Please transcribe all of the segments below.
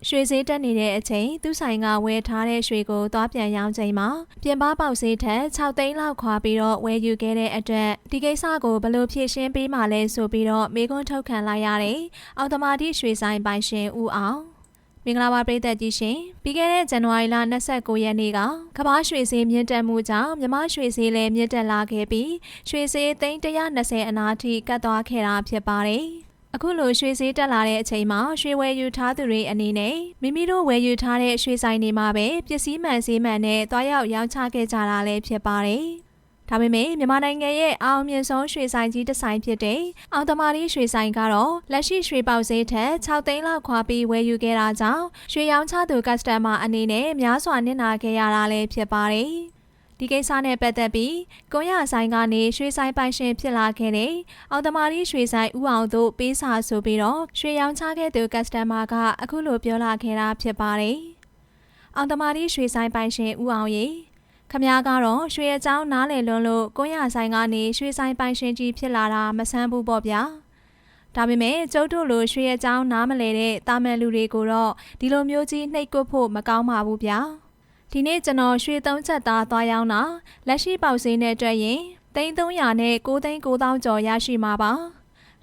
ရွှေဈေးတက်နေတဲ့အချိန်သူဆိုင်ကဝယ်ထားတဲ့ရွှေကိုသွားပြန်ရောင်းချိန်မှာပြင်ပပေါက်ဈေးထက်6 သိန်းလောက်ခွာပြီးတော့ဝယ်ယူခဲ့တဲ့အတွက်ဒီကိစ္စကိုဘယ်လိုဖြေရှင်းပေးမှလဲဆိုပြီးတော့မေးခွန်းထုတ်ခံလိုက်ရတယ်။အော်တိုမာတိရွှေဆိုင်ပိုင်ရှင်ဦးအောင်မင်္ဂလာပါပရိသတ်ကြီးရှင်ပြီးခဲ့တဲ့ဇန်နဝါရီလ29ရက်နေ့ကကမ္ဘာရွှေဈေးမြင့်တက်မှုကြောင့်မြမရွှေဈေးလည်းမြင့်တက်လာခဲ့ပြီးရွှေဈေးသိန်း120အနားထိကတ်သွားခဲ့တာဖြစ်ပါတယ်။အခုလိုရွှေဈေးတက်လာတဲ့အချိန်မှာရွှေဝယ်ယူထားသူတွေအနေနဲ့မိမိတို့ဝယ်ယူထားတဲ့ရွှေဆိုင်တွေမှာပဲပစ္စည်းမှန်ဈေးမှန်နဲ့တွားရောက်ရောင်းချခဲ့ကြတာလည်းဖြစ်ပါတယ်။ဒါပေမဲ့မြန်မာနိုင်ငံရဲ့အောင်မြင်ဆုံးရွှေဆိုင်ကြီးတစ်ဆိုင်ဖြစ်တဲ့အောင်တမာတိရွှေဆိုင်ကတော့လက်ရှိရွှေပေါက်ဈေးထက်6 သိန်းလောက်ခွာပြီးဝယ်ယူခဲ့တာကြောင့်ရွှေရောင်းချသူကစတမာအနေနဲ့များစွာနစ်နာခဲ့ရတာလည်းဖြစ်ပါတယ်။ဒီကိစ္စနဲ့ပတ်သက်ပြီးကွန်ရဆိုင်ကနေရွှေဆိုင်ပိုင်ရှင်ဖြစ်လာခဲ့တဲ့အောင်တမာတိရွှေဆိုင်ဦးအောင်တို့ပေးစာဆိုပြီးတော့ရွှေရောင်းချခဲ့သူကစတမာကအခုလိုပြောလာခဲ့တာဖြစ်ပါတယ်။အောင်တမာတိရွှေဆိုင်ပိုင်ရှင်ဦးအောင်ရေခမ ्या ကတော့ရွှေအကြောင်းနားလည်လွန်းလို့ကွန်ရဆိုင်ကနေရွှေဆိုင်ပိုင်ရှင်ကြီးဖြစ်လာတာမဆန်းဘူးပေါ့ဗျာဒါပေမဲ့ကျုပ်တို့လိုရွှေအကြောင်းနားမလဲတဲ့တာမန်လူတွေကိုတော့ဒီလိုမျိုးကြီးနှိပ်ကွပ်ဖို့မကောင်းပါဘူးဗျာဒီနေ့ကျွန်တော်ရွှေ3 ချက်သားသွားရောင်းတာလက်ရှိပေါက်ဈေးနဲ့တွက်ရင်300နဲ့9 သိန်း 9,000 ကျော်ရရှိမှာပါ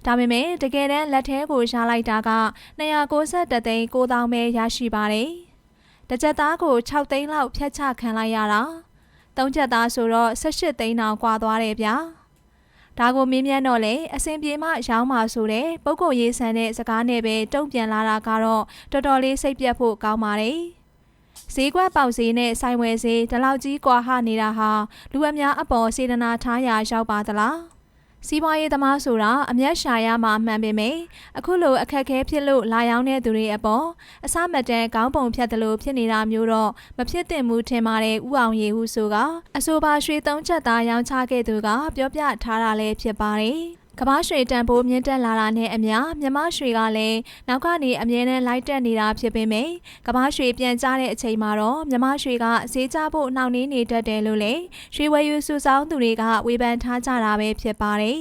ဒါပေမဲ့တကယ်တမ်းလက်ထဲကိုရှာလိုက်တာက291 သိန်း 9,000 ပဲရရှိပါတယ်တစ်ချက်သားကို6 သိန်းလောက်ဖြတ်ချခံလိုက်ရတာ3 ချက်သားဆိုတော့18 သိန်းတောင်ကွာသွားတယ်ဗျာဒါကိုမင်းမြန်းတော့လေအစင်ပြေမှရောင်းပါဆိုတဲ့ပုဂ္ဂိုလ်ရေးဆန်တဲ့စကားနဲ့ပဲတုံ့ပြန်လာတာကတော့တော်တော်လေးစိတ်ပြတ်ဖို့ကောင်းပါတယ်ဈေးကွက်ပေါက်ဈေးနဲ့ဆိုင်ဝယ်ဈေးဒီလောက်ကြီးကွာဟနေတာဟာလူအများအပေါ်စေတနာထားရာရောက်ပါသလားစီးပွားရေးသမားဆိုတာအမျက်ရှာရမှာမှန်ပေမယ့်အခုလိုအခက်အခဲဖြစ်လို့လာရောက်တဲ့သူတွေအပေါ်အစမတန်ကောင်းပုံဖြတ်တယ်လို့ဖြစ်နေတာမျိုးတော့မဖြစ်သင့်ဘူးထင်ပါတယ်ဥအောင်ရေဟုဆိုကအဆိုပါရွှေ3 ချက်သားရောင်းချခဲ့သူကပြောပြထားတာလည်းဖြစ်ပါတယ်ကမ္ဘာရွှေတန်ဖိုးမြင့်တက်လာတာနဲ့အမျှမြမရွှေကလည်းနောက်ကနေအမြဲတမ်းလိုက်တက်နေတာဖြစ်ပေမယ့်ကမ္ဘာရွှေပြန်ကျတဲ့အချိန်မှာတော့မြမရွှေကဈေးကျဖို့နှောင့်နှေးနေတတ်တယ်လို့လေရွှေဝယ်ယူစုဆောင်းသူတွေကဝေဖန်ထားကြတာပဲဖြစ်ပါတယ်